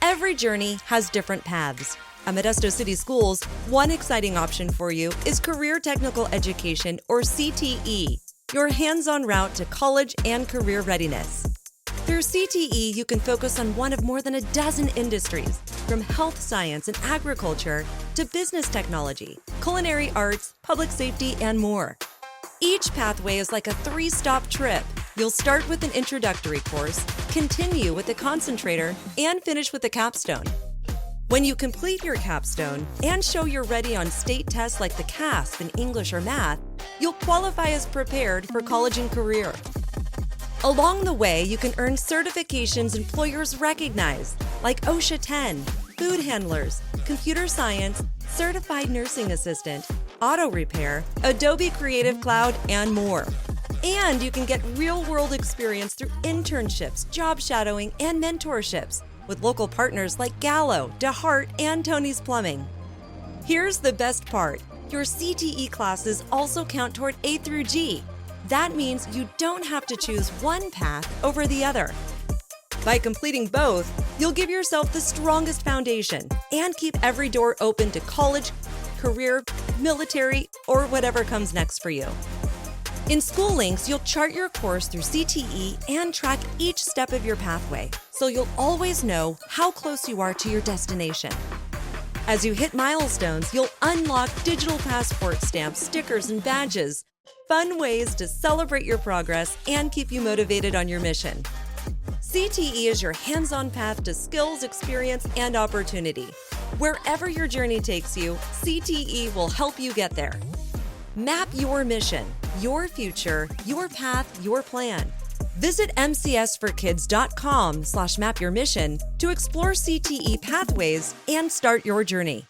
Every journey has different paths. At Modesto City Schools, one exciting option for you is Career Technical Education, or CTE, your hands-on route to college and career readiness. Through CTE, you can focus on one of more than a dozen industries, from health science and agriculture to business technology, culinary arts, public safety, and more. Each pathway is like a 3-stop trip. You'll start with an introductory course, continue with a concentrator, and finish with a capstone. When you complete your capstone and show you're ready on state tests like the CASP in English or math, you'll qualify as prepared for college and career. Along the way, you can earn certifications employers recognize, like OSHA 10, food handlers, computer science, certified nursing assistant, auto repair, Adobe Creative Cloud, and more. And you can get real-world experience through internships, job shadowing, and mentorships with local partners like Gallo, DeHart, and Tony's Plumbing. Here's the best part. Your CTE classes also count toward A through G. That means you don't have to choose one path over the other. By completing both, you'll give yourself the strongest foundation and keep every door open to college, career, military, or whatever comes next for you. In SchooLinks, you'll chart your course through CTE and track each step of your pathway, so you'll always know how close you are to your destination. As you hit milestones, you'll unlock digital passport stamps, stickers, and badges, fun ways to celebrate your progress and keep you motivated on your mission. CTE is your hands-on path to skills, experience, and opportunity. Wherever your journey takes you, CTE will help you get there. Map your mission, your future, your path, your plan. Visit mcsforkids.com/mapyourmission to explore CTE pathways and start your journey.